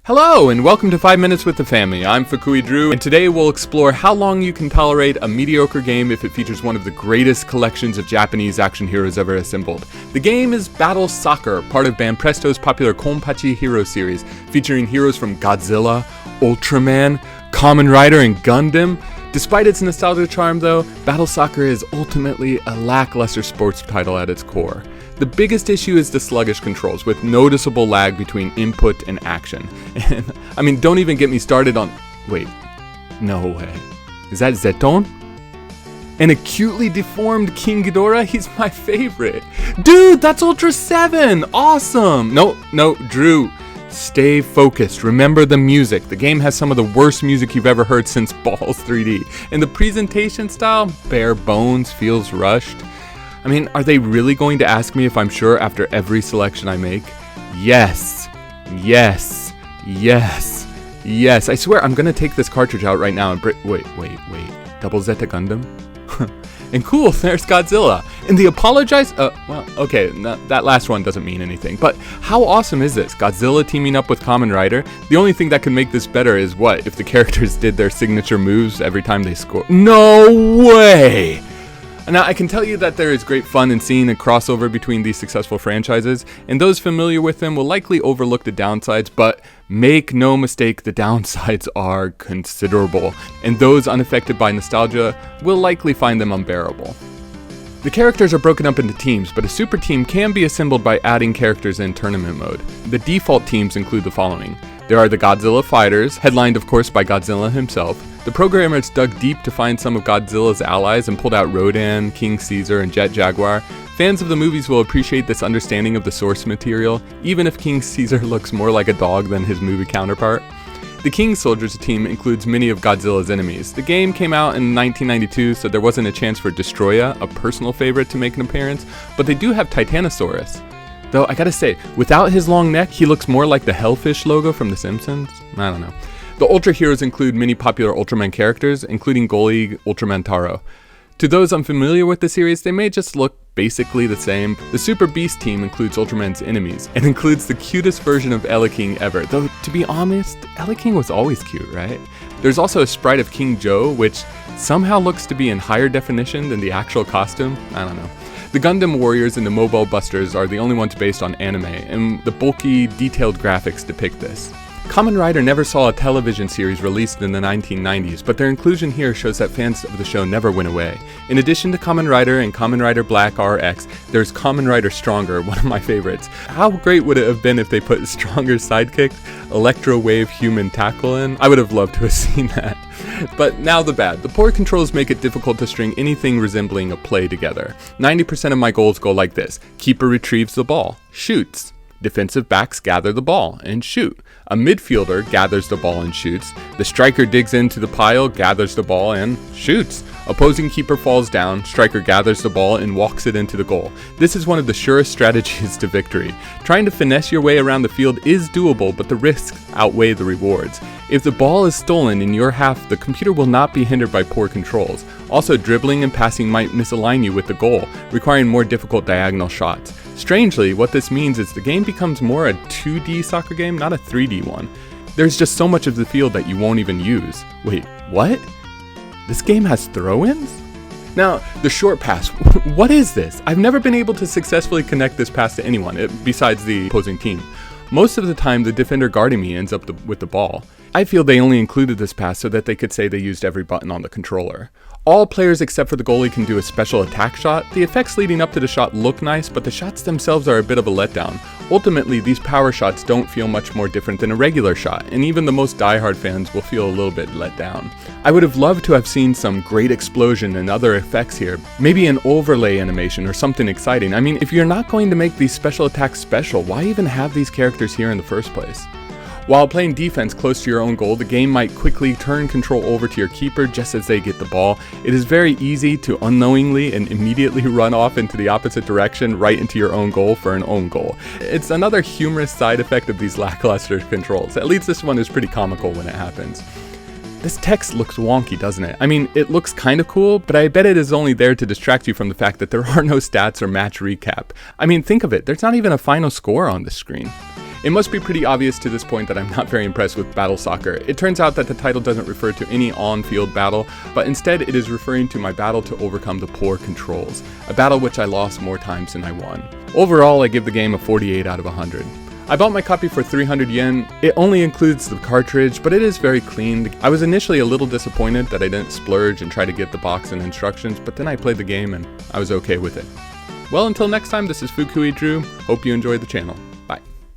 Hello, and welcome to 5 Minutes with the Family. I'm Fukui Drew, and today we'll explore how long you can tolerate a mediocre game if it features one of the greatest collections of Japanese action heroes ever assembled. The game is Battle Soccer, part of Banpresto's popular Compachi hero series, featuring heroes from Godzilla, Ultraman, Kamen Rider, and Gundam. Despite its nostalgia charm though, Battle Soccer is ultimately a lackluster sports title at its core. The biggest issue is the sluggish controls, with noticeable lag between input and action. And, don't even get me started on... Wait, no way. Is that Zeton? An acutely deformed King Ghidorah? He's my favorite. Dude, that's Ultra 7! Awesome! No, Drew. Stay focused. Remember the music. The game has some of the worst music you've ever heard since Balls 3D. And the presentation style, bare bones, feels rushed. Are they really going to ask me if I'm sure after every selection I make? Yes. I swear I'm gonna take this cartridge out right now and wait. Double Zeta Gundam? And cool, there's Godzilla. And the apologize? That last one doesn't mean anything. But how awesome is this? Godzilla teaming up with Kamen Rider? The only thing that could make this better is what? If the characters did their signature moves every time they score? No way! Now, I can tell you that there is great fun in seeing a crossover between these successful franchises, and those familiar with them will likely overlook the downsides, but make no mistake, the downsides are considerable, and those unaffected by nostalgia will likely find them unbearable. The characters are broken up into teams, but a super team can be assembled by adding characters in tournament mode. The default teams include the following. There are the Godzilla Fighters, headlined of course by Godzilla himself. The programmers dug deep to find some of Godzilla's allies and pulled out Rodan, King Caesar, and Jet Jaguar. Fans of the movies will appreciate this understanding of the source material, even if King Caesar looks more like a dog than his movie counterpart. The King Soldiers team includes many of Godzilla's enemies. The game came out in 1992, so there wasn't a chance for Destroya, a personal favorite, to make an appearance, but they do have Titanosaurus. Though I gotta say, without his long neck, he looks more like the Hellfish logo from The Simpsons. I don't know. The Ultra Heroes include many popular Ultraman characters, including goalie Ultraman Taro. To those unfamiliar with the series, they may just look basically the same. The Super Beast team includes Ultraman's enemies, and includes the cutest version of King ever. Though, to be honest, King was always cute, right? There's also a sprite of King Joe, which somehow looks to be in higher definition than the actual costume. I don't know. The Gundam Warriors and the Mobile Busters are the only ones based on anime, and the bulky, detailed graphics depict this. Kamen Rider never saw a television series released in the 1990s, but their inclusion here shows that fans of the show never went away. In addition to Kamen Rider and Kamen Rider Black RX, there's Kamen Rider Stronger, one of my favorites. How great would it have been if they put Stronger's sidekick, Electro Wave Human Tackle, in? I would have loved to have seen that. But now the bad. The poor controls make it difficult to string anything resembling a play together. 90% of my goals go like this. Keeper retrieves the ball, shoots. Defensive backs gather the ball and shoot. A midfielder gathers the ball and shoots. The striker digs into the pile, gathers the ball, and shoots. Opposing keeper falls down, striker gathers the ball and walks it into the goal. This is one of the surest strategies to victory. Trying to finesse your way around the field is doable, but the risks outweigh the rewards. If the ball is stolen in your half, the computer will not be hindered by poor controls. Also, dribbling and passing might misalign you with the goal, requiring more difficult diagonal shots. Strangely, what this means is the game becomes more a 2D soccer game, not a 3D one. There's just so much of the field that you won't even use. Wait, what? This game has throw-ins? Now, the short pass, what is this? I've never been able to successfully connect this pass to anyone, besides the opposing team. Most of the time, the defender guarding me ends up with the ball. I feel they only included this pass so that they could say they used every button on the controller. All players except for the goalie can do a special attack shot. The effects leading up to the shot look nice, but the shots themselves are a bit of a letdown. Ultimately, these power shots don't feel much more different than a regular shot, and even the most diehard fans will feel a little bit let down. I would have loved to have seen some great explosion and other effects here, maybe an overlay animation or something exciting. If you're not going to make these special attacks special, why even have these characters here in the first place? While playing defense close to your own goal, the game might quickly turn control over to your keeper just as they get the ball. It is very easy to unknowingly and immediately run off into the opposite direction right into your own goal for an own goal. It's another humorous side effect of these lackluster controls. At least this one is pretty comical when it happens. This text looks wonky, doesn't it? It looks kind of cool, but I bet it is only there to distract you from the fact that there are no stats or match recap. Think of it, there's not even a final score on this screen. It must be pretty obvious to this point that I'm not very impressed with Battle Soccer. It turns out that the title doesn't refer to any on-field battle, but instead it is referring to my battle to overcome the poor controls, a battle which I lost more times than I won. Overall, I give the game a 48 out of 100. I bought my copy for 300 yen. It only includes the cartridge, but it is very clean. I was initially a little disappointed that I didn't splurge and try to get the box and instructions, but then I played the game and I was okay with it. Well, until next time, this is Fukui Drew. Hope you enjoyed the channel.